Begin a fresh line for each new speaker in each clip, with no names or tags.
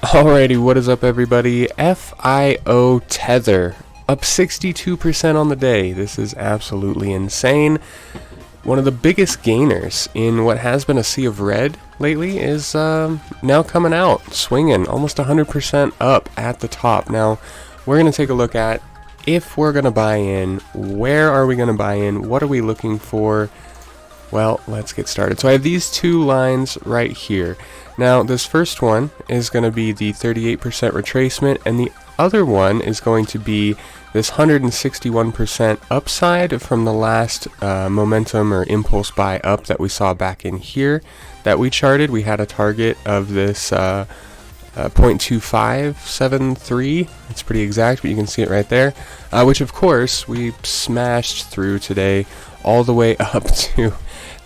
Alrighty, what is up everybody? FIO Tether up 62% on the day. This is absolutely insane. One of the biggest gainers in what has been a sea of red lately is now coming out, swinging almost 100% up at the top. Now, we're going to take a look at if we're going to buy in, where are we going to buy in, what are we looking for? Well, let's get started. So I have these two lines right here. Now, this first one is going to be the 38% retracement, and the other one is going to be this 161% upside from the last momentum or impulse buy up that we saw back in here that we charted. We had a target of this 0.2573. It's pretty exact, but you can see it right there, which of course we smashed through today all the way up to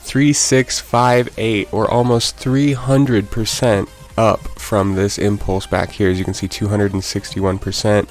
3658, or almost 300% up from this impulse back here. As you can see, 261%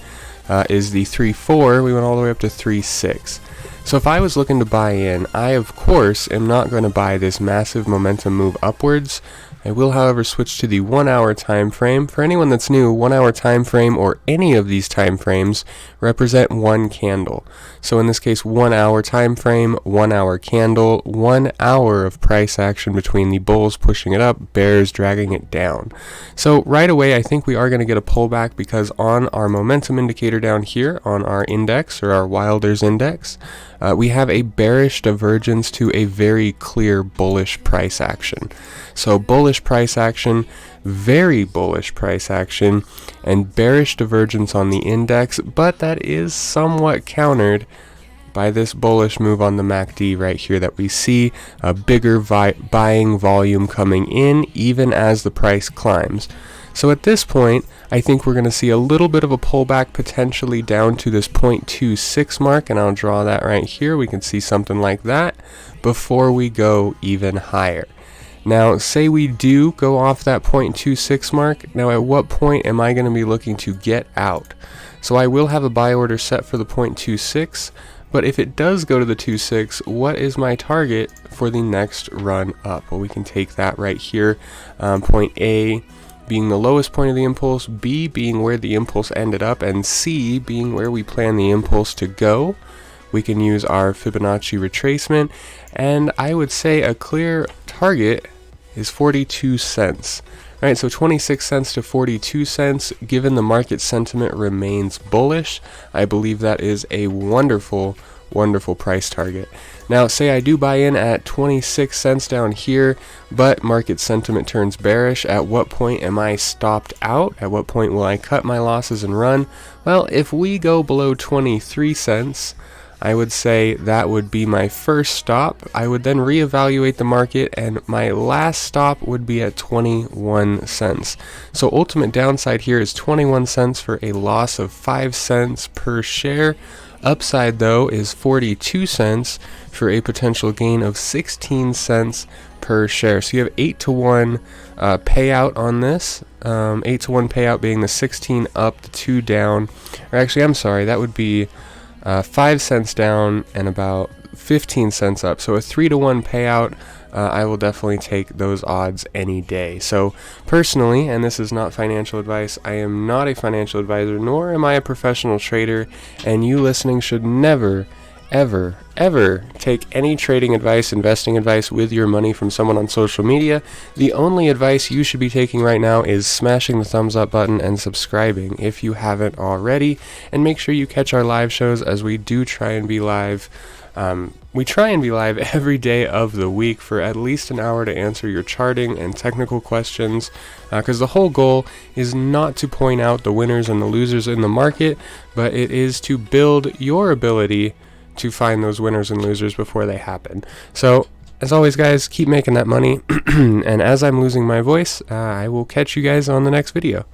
is the 3.4. We went all the way up to 3.6. So if I was looking to buy in, I of course am not going to buy this massive momentum move upwards. I will, however, switch to the 1 hour time frame. For anyone that's new, 1 hour time frame or any of these time frames represent one candle. So in this case, 1 hour time frame, 1 hour candle, 1 hour of price action between the bulls pushing it up, bears dragging it down. So right away, I think we are going to get a pullback because on our momentum indicator down here on our index, or our Wilder's index, we have a bearish divergence to a very clear bullish price action. So bullish price action, very bullish price action, and bearish divergence on the index, but that is somewhat countered by this bullish move on the MACD right here that we see, a bigger buying volume coming in even as the price climbs. So at this point, I think we're going to see a little bit of a pullback potentially down to this 0.26 mark, and I'll draw that right here. We can see something like that before we go even higher. Now, say we do go off that 0.26 mark. Now, at what point am I going to be looking to get out? So I will have a buy order set for the 0.26, but if it does go to the 2.6, what is my target for the next run up? Well, we can take that right here. Point A being the lowest point of the impulse, B being where the impulse ended up, and C being where we plan the impulse to go. We can use our Fibonacci retracement, and I would say a clear target is 42 cents. Alright, so 26 cents to 42 cents, given the market sentiment remains bullish, I believe that is a wonderful price target. Now, say I do buy in at 26 cents down here, but market sentiment turns bearish. At what point am I stopped out? At what point will I cut my losses and run? Well, if we go below 23 cents, I would say that would be my first stop. I would then reevaluate the market, and my last stop would be at 21 cents. So ultimate downside here is 21 cents for a loss of 5 cents per share. Upside, though, is 42 cents for a potential gain of 16 cents per share. So you have 8-to-1 payout on this. 8-to-1 payout being the 16 up, the 2 down. Or actually, I'm sorry, that would be 5 cents down and about 15 cents up. So a 3-to-1 payout. I will definitely take those odds any day. So personally, and this is not financial advice, I am not a financial advisor, nor am I a professional trader, and you listening should never, ever take any trading advice, investing advice with your money from someone on social media. The only advice you should be taking right now is smashing the thumbs up button and subscribing if you haven't already, and make sure you catch our live shows, as we do try and be live. We try and be live every day of the week for at least an hour to answer your charting and technical questions, because the whole goal is not to point out the winners and the losers in the market, but it is to build your ability to find those winners and losers before they happen. So, as always, guys, keep making that money, and as I'm losing my voice, I will catch you guys on the next video.